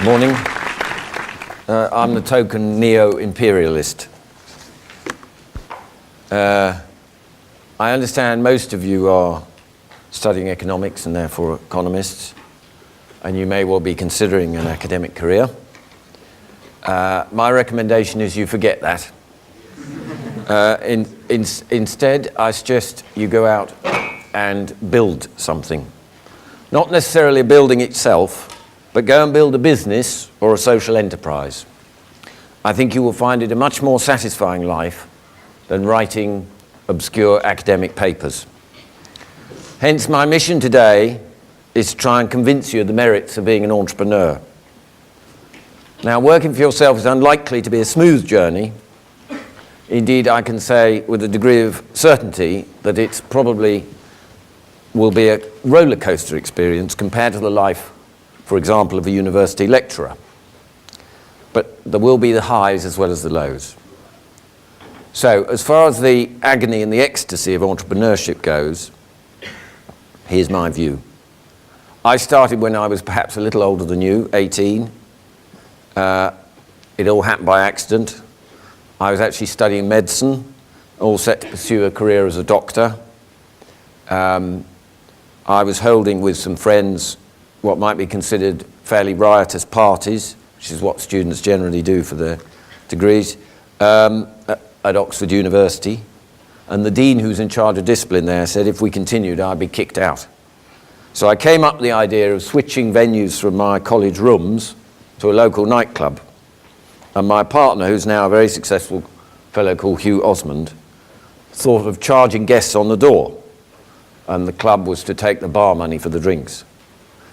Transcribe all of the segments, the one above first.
Morning. I'm the token neo-imperialist. I understand most of you are studying economics and therefore economists, and you may well be considering an academic career. My recommendation is you forget that. Instead, I suggest you go out and build something. Not necessarily building itself, but go and build a business or a social enterprise. I think you will find it a much more satisfying life than writing obscure academic papers. Hence, my mission today is to try and convince you of the merits of being an entrepreneur. Now, working for yourself is unlikely to be a smooth journey. Indeed, I can say with a degree of certainty that it's probably will be a roller coaster experience compared to the life, for example, of a university lecturer. But there will be the highs as well as the lows. So, as far as the agony and the ecstasy of entrepreneurship goes, here's my view. I started when I was perhaps a little older than you, 18. It all happened by accident. I was actually studying medicine, all set to pursue a career as a doctor. I was holding with some friends what might be considered fairly riotous parties, which is what students generally do for their degrees, at Oxford University. And the dean, who's in charge of discipline there, said if we continued, I'd be kicked out. So I came up with the idea of switching venues from my college rooms to a local nightclub. And my partner, who's now a very successful fellow called Hugh Osmond, thought of charging guests on the door. And the club was to take the bar money for the drinks.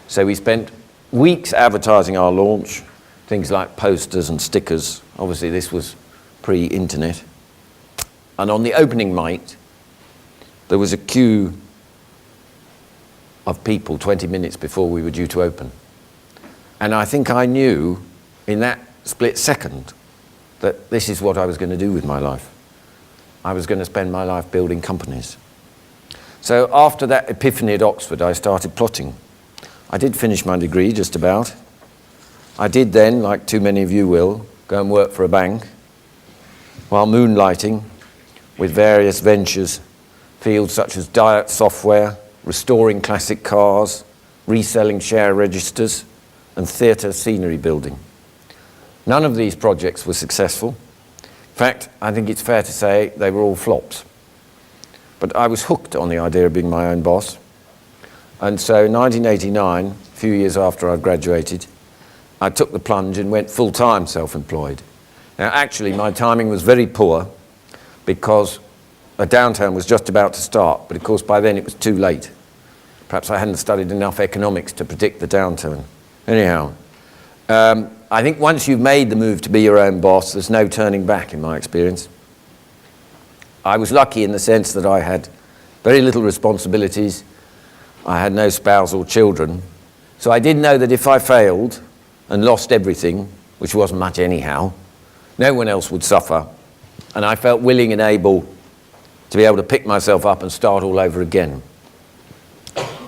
So we spent weeks advertising our launch, things like posters and stickers. Obviously, this was pre-internet. And on the opening night, there was a queue of people 20 minutes before we were due to open. And I think I knew in that split second that this is what I was going to do with my life. I was going to spend my life building companies. So after that epiphany at Oxford, I started plotting. I did finish my degree, just about. I did then, like too many of you will, go and work for a bank while moonlighting with various ventures, fields such as diet software, restoring classic cars, reselling share registers, and theatre scenery building. None of these projects were successful. In fact, I think it's fair to say they were all flops. But I was hooked on the idea of being my own boss. And so in 1989, a few years after I'd graduated, I took the plunge and went full-time self-employed. Now, actually, my timing was very poor because a downturn was just about to start, but of course by then it was too late. Perhaps I hadn't studied enough economics to predict the downturn. Anyhow, I think once you've made the move to be your own boss, there's no turning back in my experience. I was lucky in the sense that I had very little responsibilities. I had no spouse or children. So I did know that if I failed and lost everything, which wasn't much anyhow, no one else would suffer. And I felt willing and able to be able to pick myself up and start all over again.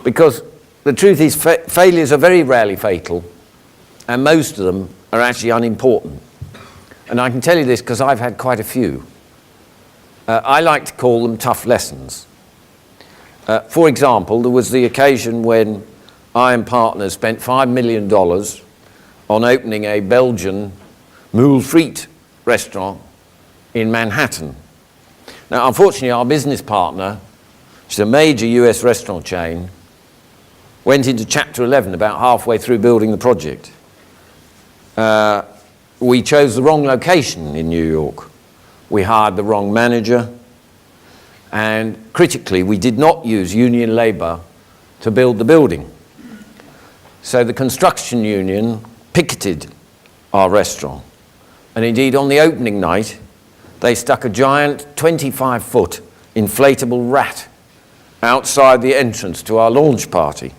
Because the truth is, failures are very rarely fatal, and most of them are actually unimportant. And I can tell you this because I've had quite a few. I like to call them tough lessons. For example, there was the occasion when I and partners spent $5 million on opening a Belgian moule frite restaurant in Manhattan. Now, unfortunately, our business partner, which is a major US restaurant chain, went into Chapter 11 about halfway through building the project. We chose the wrong location in New York. We hired the wrong manager. And critically, we did not use union labour to build the building. So the construction union picketed our restaurant. And indeed, on the opening night, they stuck a giant 25-foot inflatable rat outside the entrance to our launch party.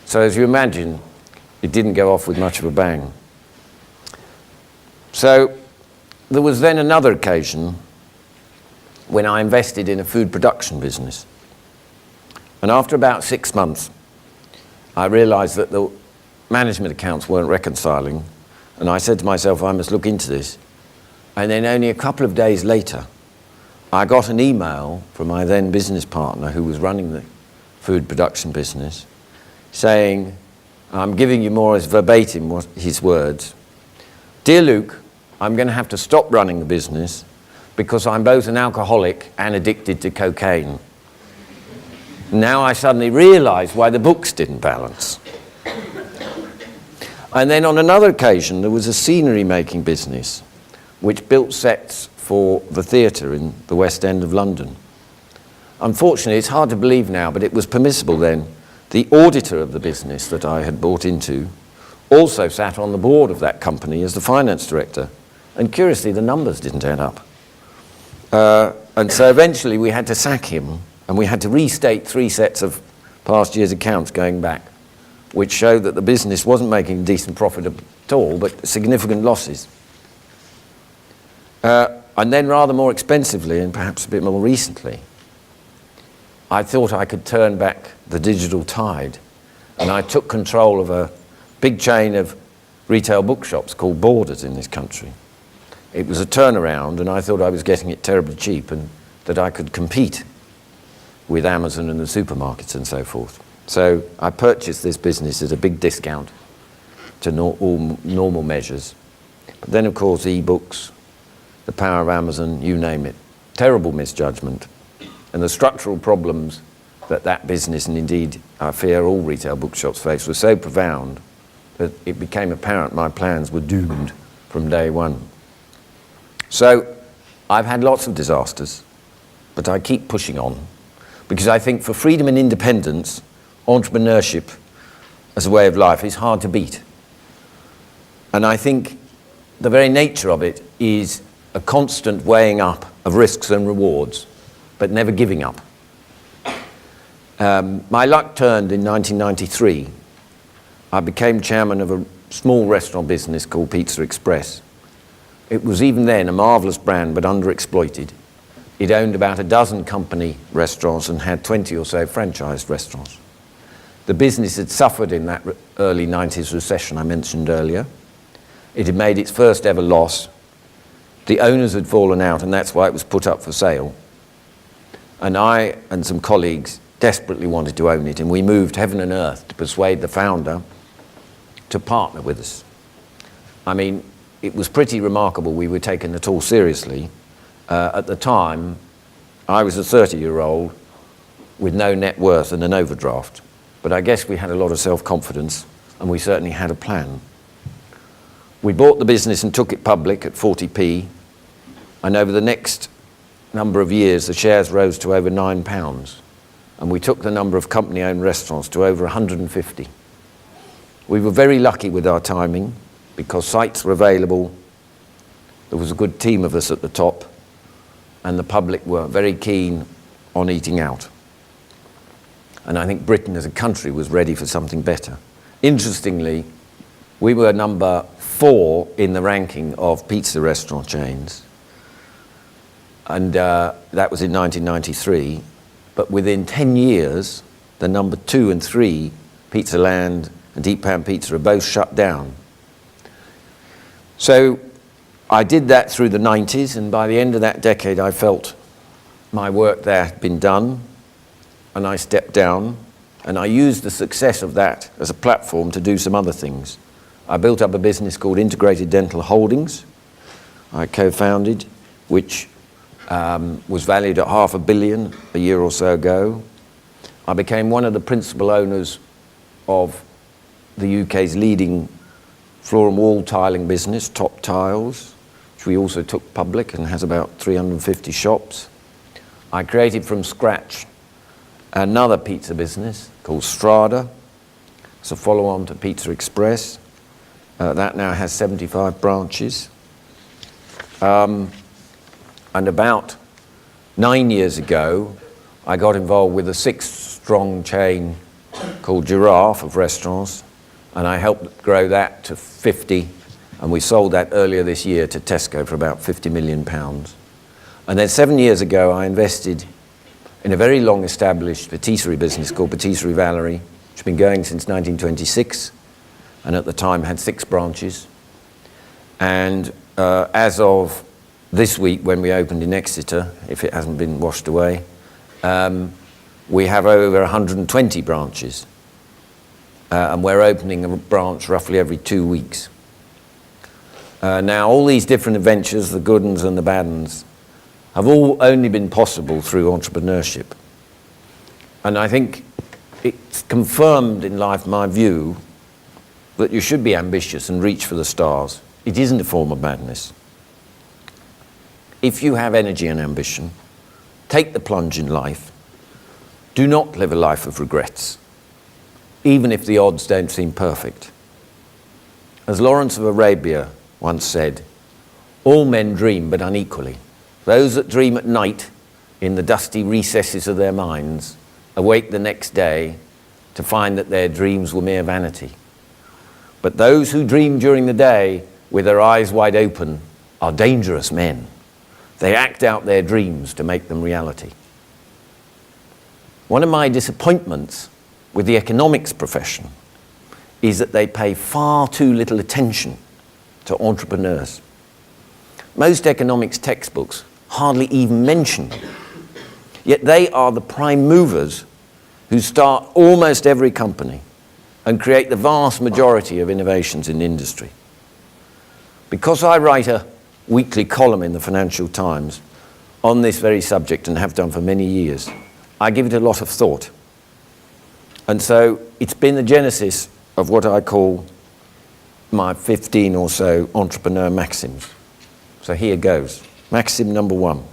So as you imagine, it didn't go off with much of a bang. So there was then another occasion when I invested in a food production business. And after about 6 months, I realized that management accounts weren't reconciling, and I said to myself, I must look into this. And then only a couple of days later, I got an email from my then business partner who was running the food production business saying, I'm giving you more as verbatim his words, "Dear Luke, I'm going to have to stop running the business because I'm both an alcoholic and addicted to cocaine." Now I suddenly realised why the books didn't balance. And then on another occasion, there was a scenery making business which built sets for the theatre in the West End of London. Unfortunately, it's hard to believe now, but it was permissible then. The auditor of the business that I had bought into also sat on the board of that company as the finance director. And curiously, the numbers didn't add up. And so eventually we had to sack him, and we had to restate 3 sets of past year's accounts going back, which showed that the business wasn't making a decent profit at all, but significant losses. And then rather more expensively, and perhaps a bit more recently, I thought I could turn back the digital tide, and I took control of a big chain of retail bookshops called Borders in this country. It was a turnaround, and I thought I was getting it terribly cheap and that I could compete with Amazon and the supermarkets and so forth. So I purchased this business at a big discount to all normal measures. But then, of course, e-books, the power of Amazon, you name it, terrible misjudgment. And the structural problems that that business, and indeed I fear all retail bookshops face, were so profound that it became apparent my plans were doomed from day one. So I've had lots of disasters, but I keep pushing on because I think for freedom and independence, entrepreneurship as a way of life is hard to beat. And I think the very nature of it is a constant weighing up of risks and rewards, but never giving up. My luck turned in 1993. I became chairman of a small restaurant business called Pizza Express. It was even then a marvellous brand, but underexploited. It owned about a dozen company restaurants and had 20 or so franchised restaurants. The business had suffered in that early 90s recession I mentioned earlier. It had made its first ever loss. The owners had fallen out, and that's why it was put up for sale. And I and some colleagues desperately wanted to own it, and we moved heaven and earth to persuade the founder to partner with us. I mean, it was pretty remarkable we were taken at all seriously. At the time, I was a 30-year-old with no net worth and an overdraft. But I guess we had a lot of self-confidence, and we certainly had a plan. We bought the business and took it public at 40p, and over the next number of years, the shares rose to over £9, and we took the number of company-owned restaurants to over 150. We were very lucky with our timing, because sites were available, there was a good team of us at the top, and the public were very keen on eating out. And I think Britain as a country was ready for something better. Interestingly, we were number 4 in the ranking of pizza restaurant chains. And that was in 1993. But within 10 years, the number 2 and 3, Pizza Land and Deep Pan Pizza, are both shut down. So I did that through the 90s, and by the end of that decade, I felt my work there had been done, and I stepped down, and I used the success of that as a platform to do some other things. I built up a business called Integrated Dental Holdings, I co-founded, which was valued at £500 million a year or so ago. I became one of the principal owners of the UK's leading floor and wall tiling business, Top Tiles, which we also took public and has about 350 shops. I created from scratch another pizza business called Strada. It's a follow-on to Pizza Express. That now has 75 branches. And about 9 years ago, I got involved with a 6-strong chain called Giraffe of restaurants, and I helped grow that to 50, and we sold that earlier this year to Tesco for about £50 million. And then 7 years ago, I invested in a very long-established patisserie business called Patisserie Valerie, which has been going since 1926. and at the time had 6 branches. And as of this week, when we opened in Exeter, if it hasn't been washed away, we have over 120 branches. And we're opening a branch roughly every 2 weeks. Now, all these different adventures, the good ones and the bad ones, have all only been possible through entrepreneurship. And I think it's confirmed in life my view that you should be ambitious and reach for the stars. It isn't a form of madness. If you have energy and ambition, take the plunge in life. Do not live a life of regrets, even if the odds don't seem perfect. As Lawrence of Arabia once said, all men dream but unequally. Those that dream at night in the dusty recesses of their minds awake the next day to find that their dreams were mere vanity. But those who dream during the day with their eyes wide open are dangerous men. They act out their dreams to make them reality. One of my disappointments with the economics profession is that they pay far too little attention to entrepreneurs. Most economics textbooks hardly even mention them. Yet they are the prime movers who start almost every company and create the vast majority of innovations in industry. Because I write a weekly column in the Financial Times on this very subject and have done for many years, I give it a lot of thought. And so it's been the genesis of what I call my 15 or so entrepreneur maxims. So here goes. Maxim number 1.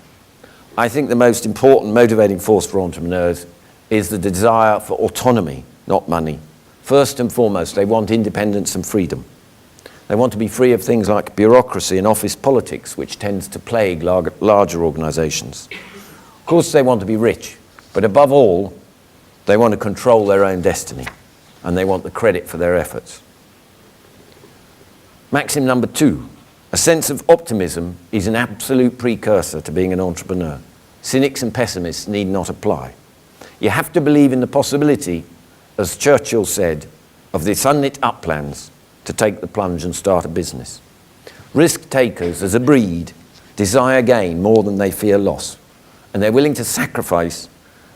I think the most important motivating force for entrepreneurs is the desire for autonomy, not money. First and foremost, they want independence and freedom. They want to be free of things like bureaucracy and office politics, which tends to plague larger organizations. Of course, they want to be rich, but above all, they want to control their own destiny, and they want the credit for their efforts. Maxim number 2, a sense of optimism is an absolute precursor to being an entrepreneur. Cynics and pessimists need not apply. You have to believe in the possibility, as Churchill said, of the sunlit uplands to take the plunge and start a business. Risk takers as a breed desire gain more than they fear loss, and they're willing to sacrifice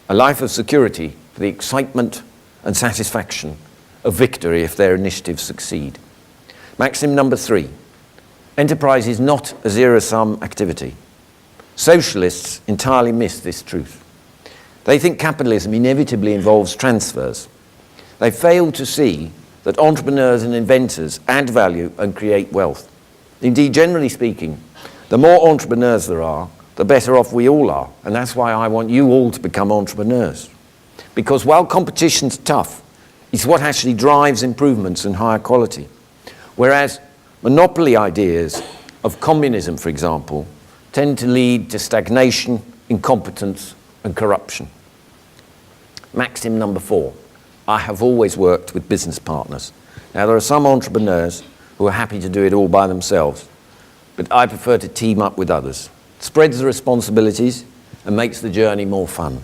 a life of security for the excitement and satisfaction of victory if their initiatives succeed. Maxim number 3, enterprise is not a zero-sum activity. Socialists entirely miss this truth. They think capitalism inevitably involves transfers. They fail to see that entrepreneurs and inventors add value and create wealth. Indeed, generally speaking, the more entrepreneurs there are, the better off we all are. And that's why I want you all to become entrepreneurs. Because while competition's tough, it's what actually drives improvements and higher quality. Whereas monopoly ideas of communism, for example, tend to lead to stagnation, incompetence, and corruption. Maxim number 4. I have always worked with business partners. Now, there are some entrepreneurs who are happy to do it all by themselves, but I prefer to team up with others. It spreads the responsibilities and makes the journey more fun.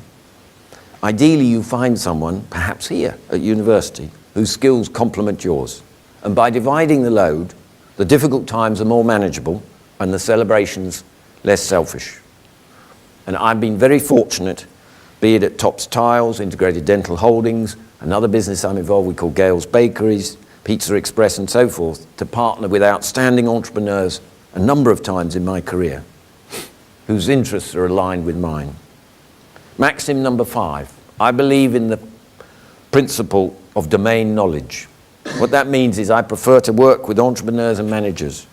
Ideally, you find someone, perhaps here at university, whose skills complement yours. And by dividing the load, the difficult times are more manageable and the celebrations less selfish. And I've been very fortunate, be it at Topps Tiles, Integrated Dental Holdings, another business I'm involved with called Gale's Bakeries, Pizza Express and so forth, to partner with outstanding entrepreneurs a number of times in my career, whose interests are aligned with mine. Maxim number 5, I believe in the principle of domain knowledge. What that means is I prefer to work with entrepreneurs and managers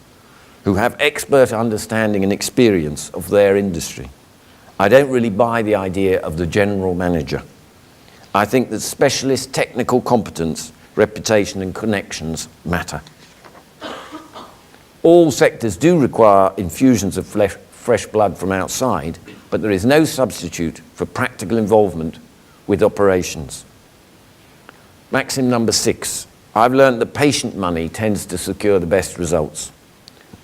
who have expert understanding and experience of their industry. I don't really buy the idea of the general manager. I think that specialist technical competence, reputation and connections matter. All sectors do require infusions of fresh blood from outside, but there is no substitute for practical involvement with operations. Maxim number 6, I've learned that patient money tends to secure the best results.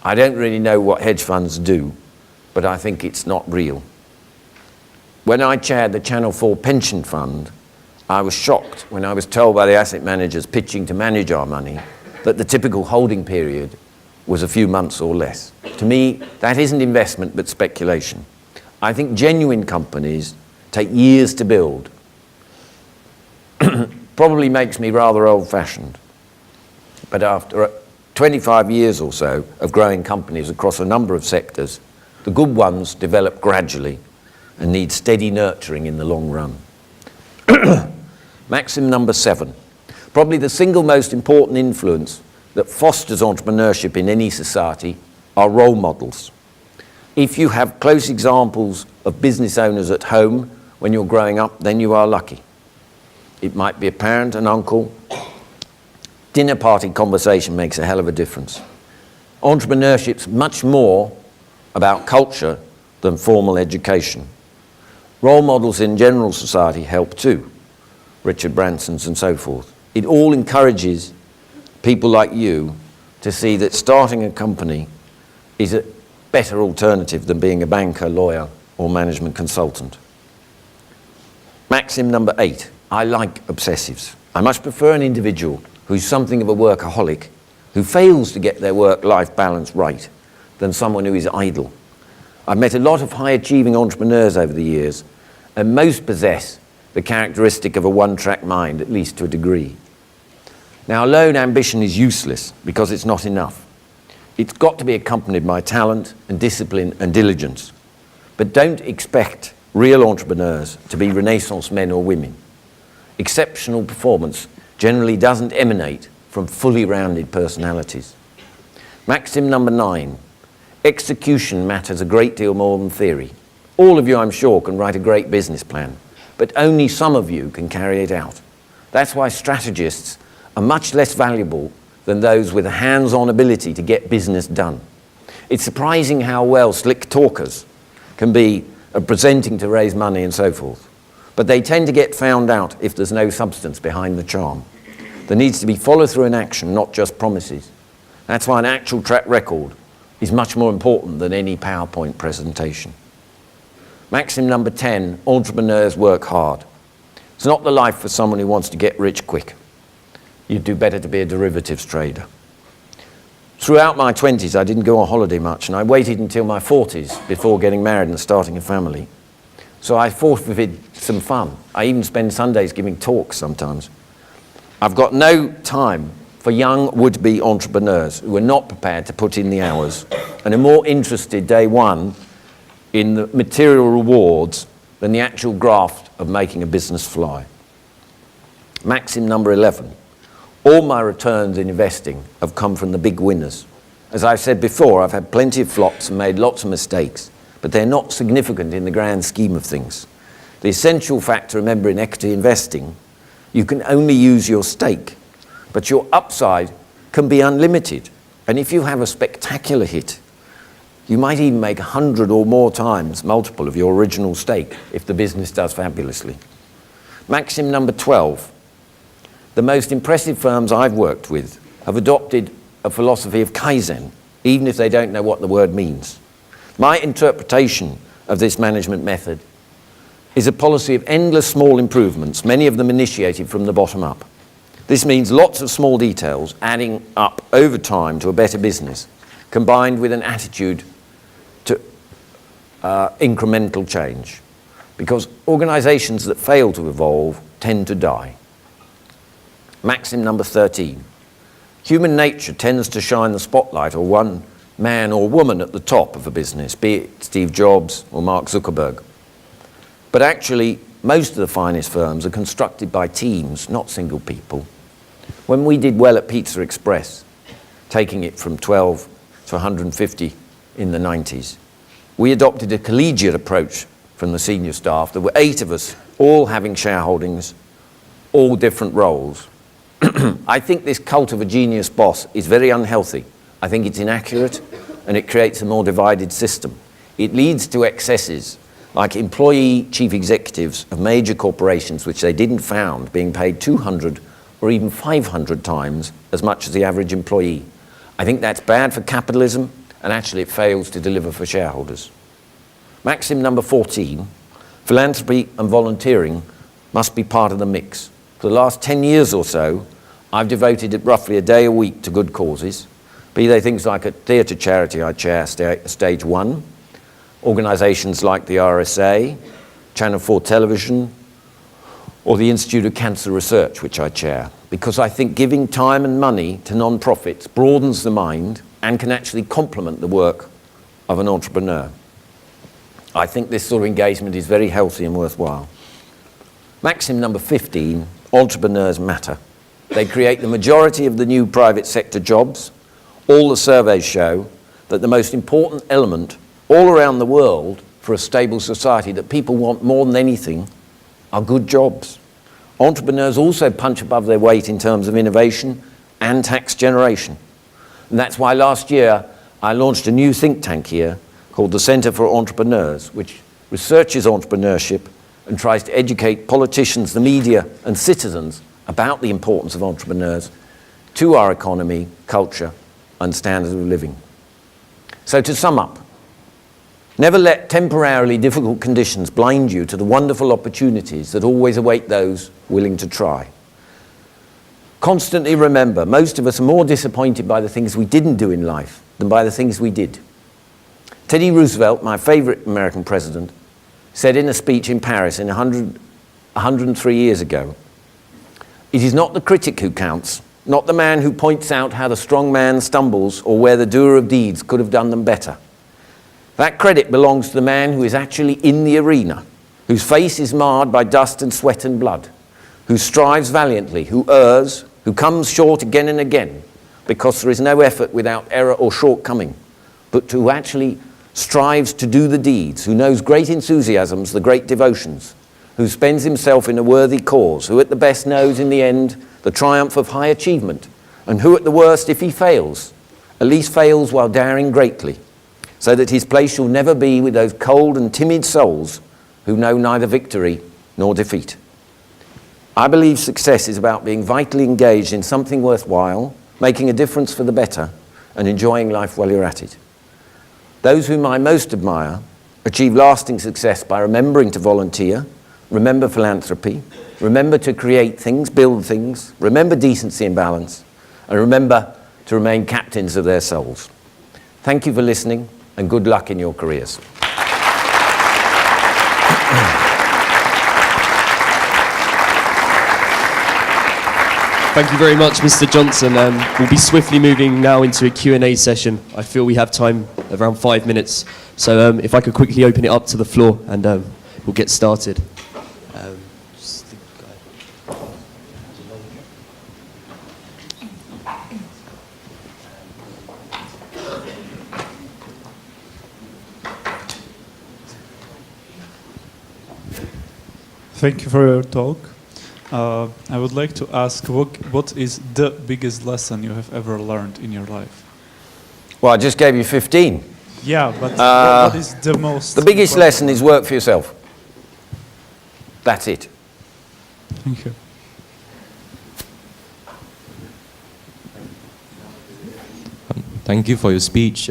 I don't really know what hedge funds do, but I think it's not real. When I chaired the Channel 4 pension fund, I was shocked when I was told by the asset managers pitching to manage our money that the typical holding period was a few months or less. To me, that isn't investment but speculation. I think genuine companies take years to build. Probably makes me rather old-fashioned. But after 25 years or so of growing companies across a number of sectors, the good ones develop gradually and need steady nurturing in the long run. Maxim number 7. Probably the single most important influence that fosters entrepreneurship in any society are role models. If you have close examples of business owners at home when you're growing up, then you are lucky. It might be a parent, an uncle. Dinner party conversation makes a hell of a difference. Entrepreneurship's much more about culture than formal education. Role models in general society help too. Richard Branson's and so forth. It all encourages people like you to see that starting a company is a better alternative than being a banker, lawyer, or management consultant. Maxim number 8. I like obsessives. I much prefer an individual who's something of a workaholic, who fails to get their work-life balance right, than someone who is idle. I've met a lot of high-achieving entrepreneurs over the years, and most possess the characteristic of a one-track mind, at least to a degree. Now, alone ambition is useless because it's not enough. It's got to be accompanied by talent and discipline and diligence. But don't expect real entrepreneurs to be Renaissance men or women. Exceptional performance generally doesn't emanate from fully rounded personalities. Maxim number 9. Execution matters a great deal more than theory. All of you, I'm sure, can write a great business plan, but only some of you can carry it out. That's why strategists are much less valuable than those with a hands-on ability to get business done. It's surprising how well slick talkers can be at presenting to raise money and so forth. But they tend to get found out if there's no substance behind the charm. There needs to be follow-through in action, not just promises. That's why an actual track record is much more important than any PowerPoint presentation. Maxim number 10, entrepreneurs work hard. It's not the life for someone who wants to get rich quick. You'd do better to be a derivatives trader. Throughout my 20s, I didn't go on holiday much, and I waited until my 40s before getting married and starting a family. So I forfeited some fun. I even spend Sundays giving talks sometimes. I've got no time for young would-be entrepreneurs who are not prepared to put in the hours and are more interested day one in the material rewards than the actual graft of making a business fly. Maxim number 11. All my returns in investing have come from the big winners. As I've said before, I've had plenty of flops and made lots of mistakes, but they're not significant in the grand scheme of things. The essential fact to remember in equity investing, you can only use your stake, but your upside can be unlimited. And if you have a spectacular hit, you might even make 100 or more times multiple of your original stake if the business does fabulously. Maxim number 12. The most impressive firms I've worked with have adopted a philosophy of Kaizen, even if they don't know what the word means. My interpretation of this management method is a policy of endless small improvements, many of them initiated from the bottom up. This means lots of small details adding up over time to a better business, combined with an attitude to incremental change. Because organizations that fail to evolve tend to die. Maxim number 13. Human nature tends to shine the spotlight on one man or woman at the top of a business, be it Steve Jobs or Mark Zuckerberg. But actually, most of the finest firms are constructed by teams, not single people. When we did well at Pizza Express, taking it from 12 to 150 in the 90s, we adopted a collegiate approach from the senior staff. There were 8 of us, all having shareholdings, all different roles. I think this cult of a genius boss is very unhealthy. I think it's inaccurate, and it creates a more divided system. It leads to excesses, like employee chief executives of major corporations which they didn't found being paid 200 or even 500 times as much as the average employee. I think that's bad for capitalism, and actually it fails to deliver for shareholders. Maxim number 14, philanthropy and volunteering must be part of the mix. For the last 10 years or so, I've devoted roughly a day a week to good causes, be they things like a theatre charity I chair, Stage 1, organisations like the RSA, Channel 4 Television, or the Institute of Cancer Research, which I chair, because I think giving time and money to non-profits broadens the mind and can actually complement the work of an entrepreneur. I think this sort of engagement is very healthy and worthwhile. Maxim number 15, entrepreneurs matter. They create the majority of the new private sector jobs. All the surveys show that the most important element all around the world for a stable society that people want more than anything are good jobs. Entrepreneurs also punch above their weight in terms of innovation and tax generation. And that's why last year I launched a new think tank here called the Centre for Entrepreneurs, which researches entrepreneurship and tries to educate politicians, the media and citizens about the importance of entrepreneurs to our economy, culture and standard of living. So to sum up, never let temporarily difficult conditions blind you to the wonderful opportunities that always await those willing to try. Constantly remember, most of us are more disappointed by the things we didn't do in life than by the things we did. Teddy Roosevelt, my favorite American president, said in a speech in Paris 103 years ago, "It is not the critic who counts, not the man who points out how the strong man stumbles or where the doer of deeds could have done them better. That credit belongs to the man who is actually in the arena, whose face is marred by dust and sweat and blood, who strives valiantly, who errs, who comes short again and again, because there is no effort without error or shortcoming, but who actually strives to do the deeds, who knows great enthusiasms, the great devotions, who spends himself in a worthy cause, who at the best knows in the end the triumph of high achievement, and who at the worst, if he fails, at least fails while daring greatly, so that his place shall never be with those cold and timid souls who know neither victory nor defeat." I believe success is about being vitally engaged in something worthwhile, making a difference for the better, and enjoying life while you're at it. Those whom I most admire achieve lasting success by remembering to volunteer, remember philanthropy, remember to create things, build things, remember decency and balance, and remember to remain captains of their souls. Thank you for listening, and good luck in your careers. Thank you very much, Mr. Johnson. We'll be swiftly moving now into a Q&A session. I feel we have time around 5 minutes. So if I could quickly open it up to the floor and we'll get started. Thank you for your talk. I would like to ask, what is the biggest lesson you have ever learned in your life? Well, I just gave you 15. Yeah, but what is the most... The biggest lesson is work for yourself. That's it. Thank you. Thank you for your speech.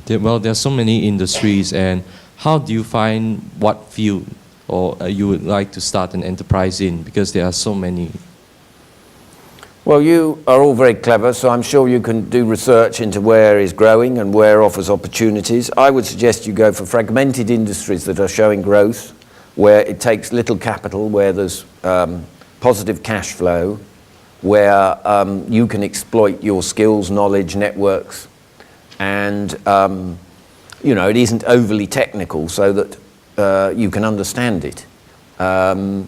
There are so many industries, and how do you find what field or you would like to start an enterprise in, because there are so many? Well, you are all very clever, so I'm sure you can do research into where is growing and where offers opportunities. I would suggest you go for fragmented industries that are showing growth, where it takes little capital, where there's positive cash flow, where you can exploit your skills, knowledge, networks, and you know, it isn't overly technical, so that you can understand it. And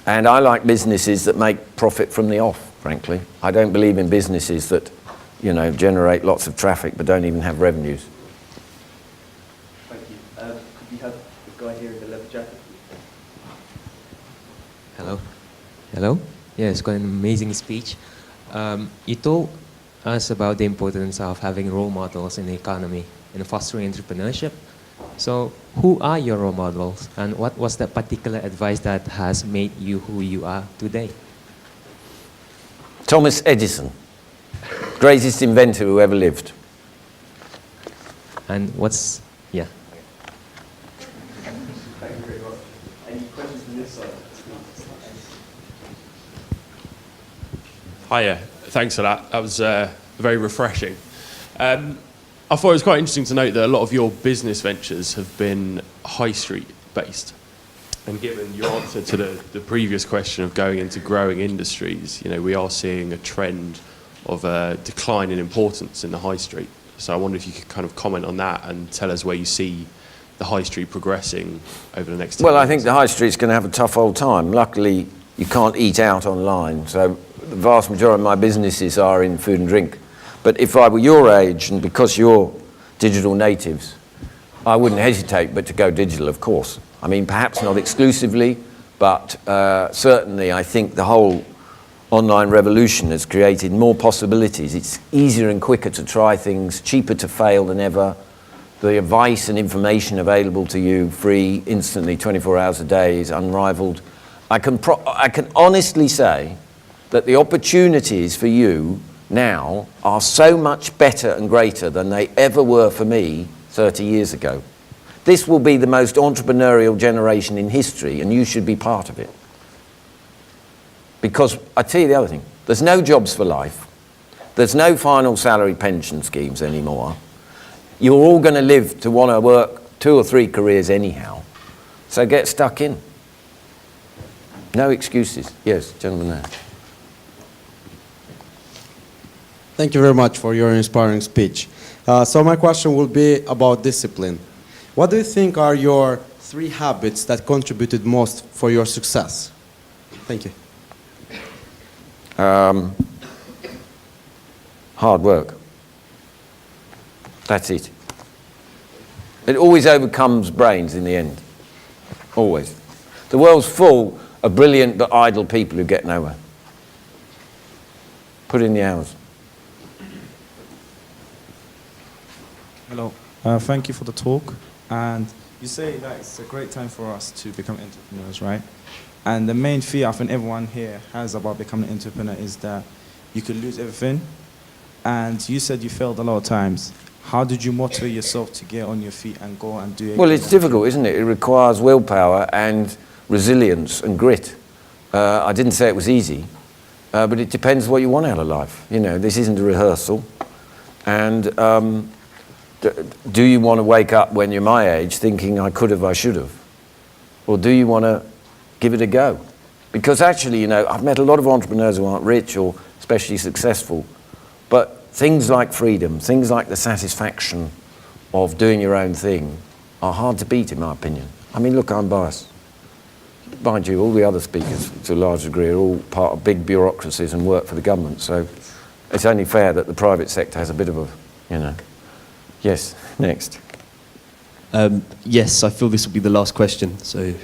I like businesses that make profit from the off, frankly. I don't believe in businesses that, you know, generate lots of traffic but don't even have revenues. Thank you. Could we have the guy here in the leather jacket? Hello. Hello. Yeah, it's got an amazing speech. You told us about the importance of having role models in the economy and fostering entrepreneurship. So who are your role models, and what was the particular advice that has made you who you are today? Thomas Edison, greatest inventor who ever lived. And what's, yeah. Thank you very much. Any questions from this side? Hiya, thanks for that. That was very refreshing. I thought it was quite interesting to note that a lot of your business ventures have been high street based. And given your answer to the previous question of going into growing industries, you know, we are seeing a trend of a decline in importance in the high street. So I wonder if you could kind of comment on that and tell us where you see the high street progressing over the next 10 Well, years. I think the high street's going to have a tough old time. Luckily, you can't eat out online, so the vast majority of my businesses are in food and drink. But if I were your age, and because you're digital natives, I wouldn't hesitate but to go digital, of course. I mean, perhaps not exclusively, but certainly I think the whole online revolution has created more possibilities. It's easier and quicker to try things, cheaper to fail than ever. The advice and information available to you free, instantly, 24 hours a day is unrivaled. I can honestly say that the opportunities for you now are so much better and greater than they ever were for me 30 years ago. This will be the most entrepreneurial generation in history, and you should be part of it. Because I tell you the other thing, there's no jobs for life. There's no final salary pension schemes anymore. You're all going to live to want to work 2 or 3 careers anyhow. So get stuck in. No excuses. Yes, gentleman there. Thank you very much for your inspiring speech. So my question will be about discipline. What do you think are your 3 habits that contributed most for your success? Thank you. Hard work. That's it. It always overcomes brains in the end. Always. The world's full of brilliant but idle people who get nowhere. Put in the hours. Hello. Thank you for the talk. And you say that it's a great time for us to become entrepreneurs, right? And the main fear I think everyone here has about becoming an entrepreneur is that you could lose everything. And you said you failed a lot of times. How did you motivate yourself to get on your feet and go and do it? Well, it's difficult, isn't it? It requires willpower and resilience and grit. I didn't say it was easy, but it depends what you want out of life. You know, this isn't a rehearsal. And do you want to wake up when you're my age thinking, I could have, I should have? Or do you want to give it a go? Because actually, you know, I've met a lot of entrepreneurs who aren't rich or especially successful, but things like freedom, things like the satisfaction of doing your own thing are hard to beat, in my opinion. I mean, look, I'm biased. Mind you, all the other speakers, to a large degree, are all part of big bureaucracies and work for the government, so it's only fair that the private sector has a bit of a, you know. Yes, next. Yes, I feel this will be the last question, so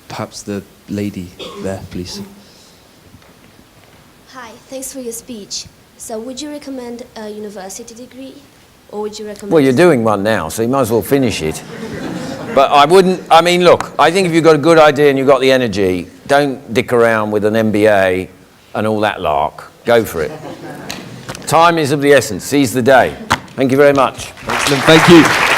perhaps the lady there, please. Hi, thanks for your speech. So would you recommend a university degree, or would you recommend... Well, you're doing one now, so you might as well finish it. But I wouldn't, I mean, look, I think if you've got a good idea and you've got the energy, don't dick around with an MBA and all that lark. Go for it. Time is of the essence. Seize the day. Thank you very much. Excellent, thank you.